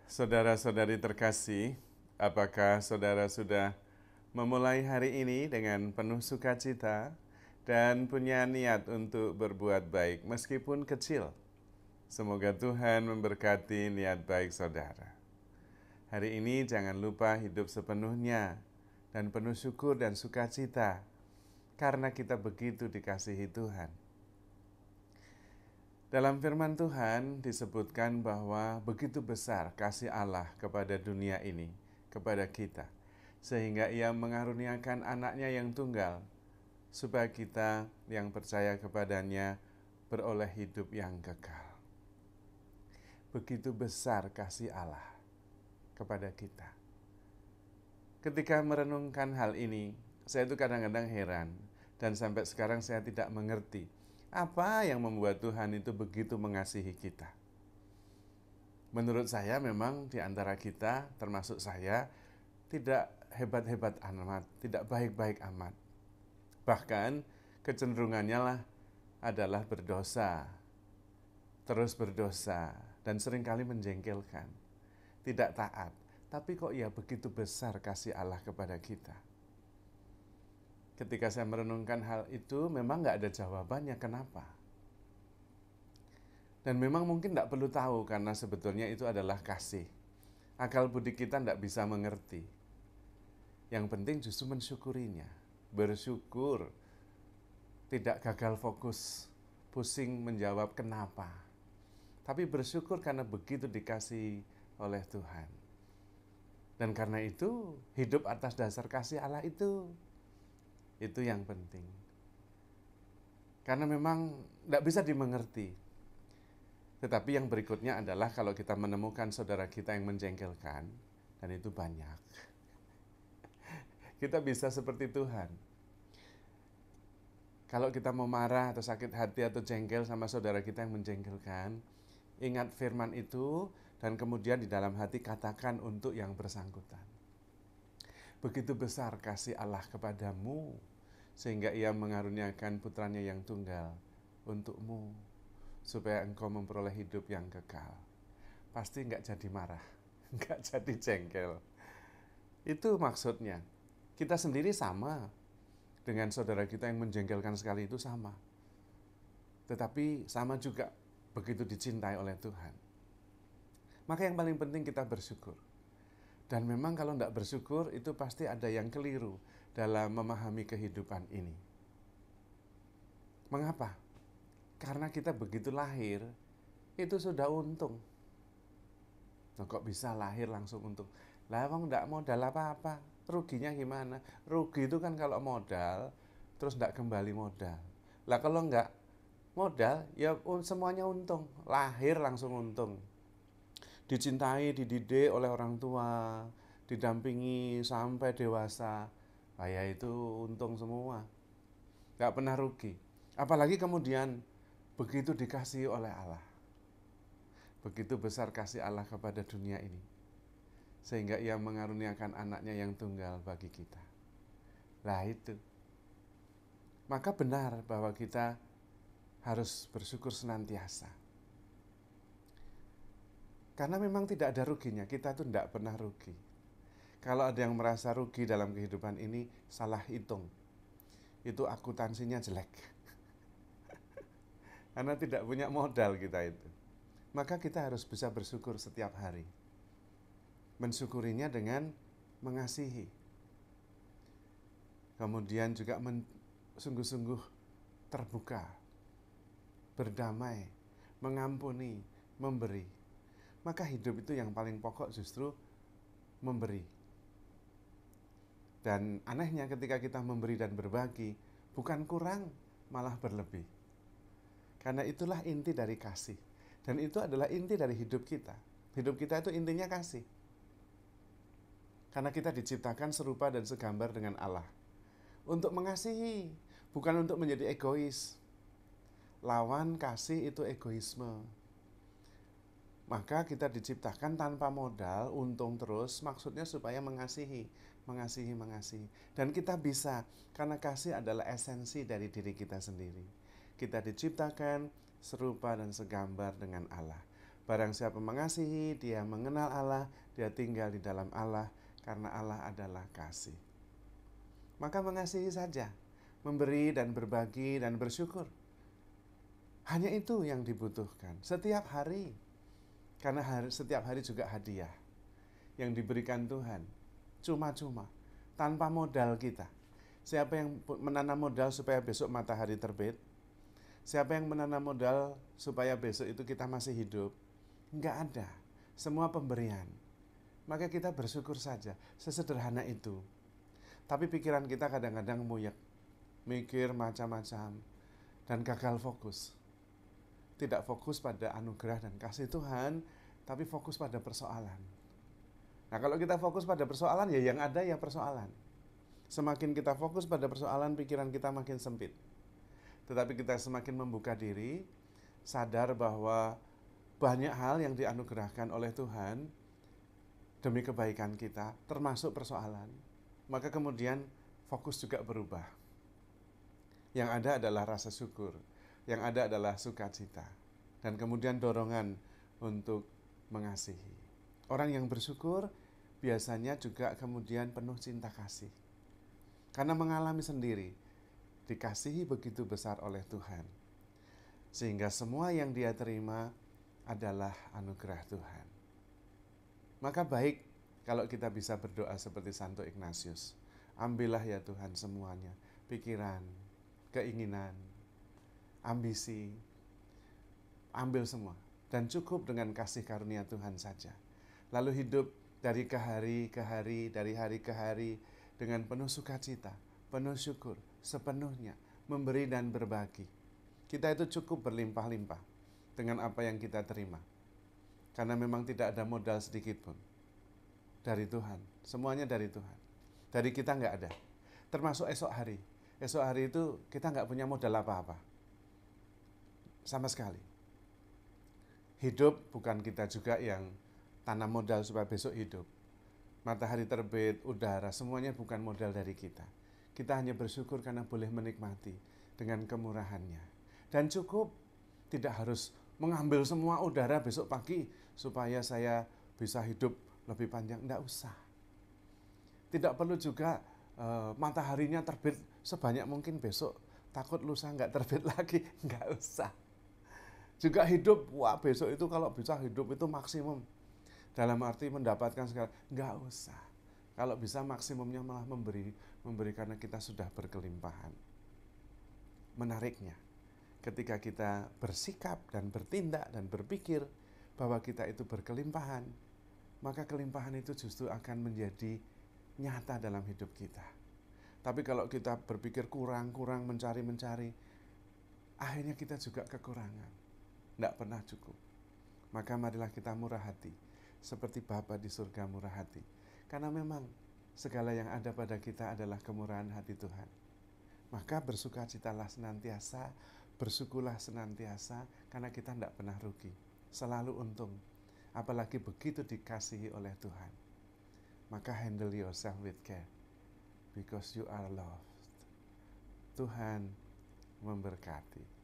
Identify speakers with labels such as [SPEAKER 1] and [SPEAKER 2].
[SPEAKER 1] Saudara-saudari terkasih, apakah saudara sudah memulai hari ini dengan penuh sukacita dan punya niat untuk berbuat baik meskipun kecil? Semoga Tuhan memberkati niat baik saudara. Hari ini jangan lupa hidup sepenuhnya dan penuh syukur dan sukacita karena kita begitu dikasihi Tuhan. Dalam firman Tuhan disebutkan bahwa begitu besar kasih Allah kepada dunia ini, kepada kita, sehingga Ia mengaruniakan anaknya yang tunggal, supaya kita yang percaya kepadanya beroleh hidup yang kekal. Begitu besar kasih Allah kepada kita. Ketika merenungkan hal ini, saya itu kadang-kadang heran, dan sampai sekarang saya tidak mengerti apa yang membuat Tuhan itu begitu mengasihi kita. Menurut saya memang di antara kita, termasuk saya, tidak hebat-hebat amat, tidak baik-baik amat. Bahkan kecenderungannya lah adalah berdosa, terus berdosa, dan seringkali menjengkelkan, tidak taat. Tapi kok ya begitu besar kasih Allah kepada kita. Ketika saya merenungkan hal itu, memang nggak ada jawabannya kenapa. Dan memang mungkin tidak perlu tahu karena sebetulnya itu adalah kasih. Akal budi kita tidak bisa mengerti. Yang penting justru mensyukurinya. Bersyukur, tidak gagal fokus, pusing menjawab kenapa. Tapi bersyukur karena begitu dikasihi oleh Tuhan. Dan karena itu, hidup atas dasar kasih Allah itu yang penting. Karena memang tidak bisa dimengerti. Tetapi yang berikutnya adalah kalau kita menemukan saudara kita yang menjengkelkan, dan itu banyak, kita bisa seperti Tuhan. Kalau kita mau marah atau sakit hati atau jengkel sama saudara kita yang menjengkelkan, ingat firman itu dan kemudian di dalam hati katakan untuk yang bersangkutan. Begitu besar kasih Allah kepadamu, sehingga Ia mengaruniakan putranya yang tunggal untukmu, supaya engkau memperoleh hidup yang kekal. Pasti nggak jadi marah, nggak jadi jengkel. Itu maksudnya. Kita sendiri sama dengan saudara kita yang menjengkelkan sekali itu sama. Tetapi sama juga begitu dicintai oleh Tuhan. Maka yang paling penting kita bersyukur. Dan memang kalau tidak bersyukur itu pasti ada yang keliru dalam memahami kehidupan ini. Mengapa? Karena kita begitu lahir, itu sudah untung. Nah, kok bisa lahir langsung untung? Lah wong tidak modal apa-apa, ruginya gimana? Rugi itu kan kalau modal, terus tidak kembali modal. Lah kalau enggak modal, ya semuanya untung, lahir langsung untung. Dicintai, dididik oleh orang tua, didampingi sampai dewasa, ya itu untung semua, gak pernah rugi. Apalagi kemudian begitu dikasihi oleh Allah, begitu besar kasih Allah kepada dunia ini, sehingga Ia mengaruniakan anaknya yang tunggal bagi kita. Lah itu, maka benar bahwa kita harus bersyukur senantiasa. Karena memang tidak ada ruginya, kita tuh tidak pernah rugi. Kalau ada yang merasa rugi dalam kehidupan ini, salah hitung. Itu akuntansinya jelek. Karena tidak punya modal kita itu. Maka kita harus bisa bersyukur setiap hari. Mensyukurinya dengan mengasihi. Kemudian juga sungguh-sungguh terbuka, berdamai, mengampuni, memberi. Maka hidup itu yang paling pokok justru memberi. Dan anehnya ketika kita memberi dan berbagi, bukan kurang, malah berlebih. Karena itulah inti dari kasih. Dan itu adalah inti dari hidup kita. Hidup kita itu intinya kasih. Karena kita diciptakan serupa dan segambar dengan Allah. Untuk mengasihi, bukan untuk menjadi egois. Lawan kasih itu egoisme. Maka kita diciptakan tanpa modal, untung terus, maksudnya supaya mengasihi. Dan kita bisa, karena kasih adalah esensi dari diri kita sendiri. Kita diciptakan serupa dan segambar dengan Allah. Barang siapa mengasihi, dia mengenal Allah, dia tinggal di dalam Allah, karena Allah adalah kasih. Maka mengasihi saja, memberi dan berbagi dan bersyukur. Hanya itu yang dibutuhkan setiap hari. Karena setiap hari juga hadiah yang diberikan Tuhan, cuma-cuma, tanpa modal kita. Siapa yang menanam modal supaya besok matahari terbit? Siapa yang menanam modal supaya besok itu kita masih hidup? Enggak ada. Semua pemberian. Maka kita bersyukur saja, sesederhana itu. Tapi pikiran kita kadang-kadang muyek, mikir macam-macam, dan gagal fokus. Tidak fokus pada anugerah dan kasih Tuhan, tapi fokus pada persoalan. Nah, kalau kita fokus pada persoalan, ya yang ada ya persoalan. Semakin kita fokus pada persoalan, pikiran kita makin sempit. Tetapi kita semakin membuka diri, sadar bahwa banyak hal yang dianugerahkan oleh Tuhan demi kebaikan kita, termasuk persoalan. Maka kemudian fokus juga berubah. Yang ada adalah rasa syukur, yang ada adalah sukacita, dan kemudian dorongan untuk mengasihi. Orang yang bersyukur biasanya juga kemudian penuh cinta kasih, karena mengalami sendiri dikasihi begitu besar oleh Tuhan, sehingga semua yang dia terima adalah anugerah Tuhan. Maka baik kalau kita bisa berdoa seperti Santo Ignatius. Ambillah ya Tuhan semuanya, pikiran, keinginan, ambisi, ambil semua. Dan cukup dengan kasih karunia Tuhan saja. Lalu hidup dari ke hari, dari hari ke hari, dengan penuh sukacita, penuh syukur, sepenuhnya, memberi dan berbagi. Kita itu cukup berlimpah-limpah dengan apa yang kita terima. Karena memang tidak ada modal sedikit pun. Dari Tuhan, semuanya dari Tuhan. Dari kita nggak ada. Termasuk esok hari. Esok hari itu kita nggak punya modal apa-apa. Sama sekali. Hidup bukan kita juga yang tanam modal supaya besok hidup. Matahari terbit, udara, semuanya bukan modal dari kita. Kita hanya bersyukur karena boleh menikmati dengan kemurahannya. Dan cukup, tidak harus mengambil semua udara besok pagi supaya saya bisa hidup lebih panjang. Tidak usah. Tidak perlu juga mataharinya terbit sebanyak mungkin besok. Takut lusa nggak terbit lagi. Nggak usah. Juga hidup, wah besok itu kalau bisa hidup itu maksimum. Dalam arti mendapatkan segala, nggak usah. Kalau bisa maksimumnya malah memberi karena kita sudah berkelimpahan. Menariknya, ketika kita bersikap dan bertindak dan berpikir bahwa kita itu berkelimpahan, maka kelimpahan itu justru akan menjadi nyata dalam hidup kita. Tapi kalau kita berpikir kurang, mencari, akhirnya kita juga kekurangan. Tidak pernah cukup. Maka marilah kita murah hati, seperti Bapa di surga murah hati. Karena memang segala yang ada pada kita adalah kemurahan hati Tuhan. Maka bersukacitalah senantiasa, bersyukurlah senantiasa, karena kita tidak pernah rugi. Selalu untung. Apalagi begitu dikasihi oleh Tuhan. Maka handle yourself with care, because you are loved. Tuhan memberkati.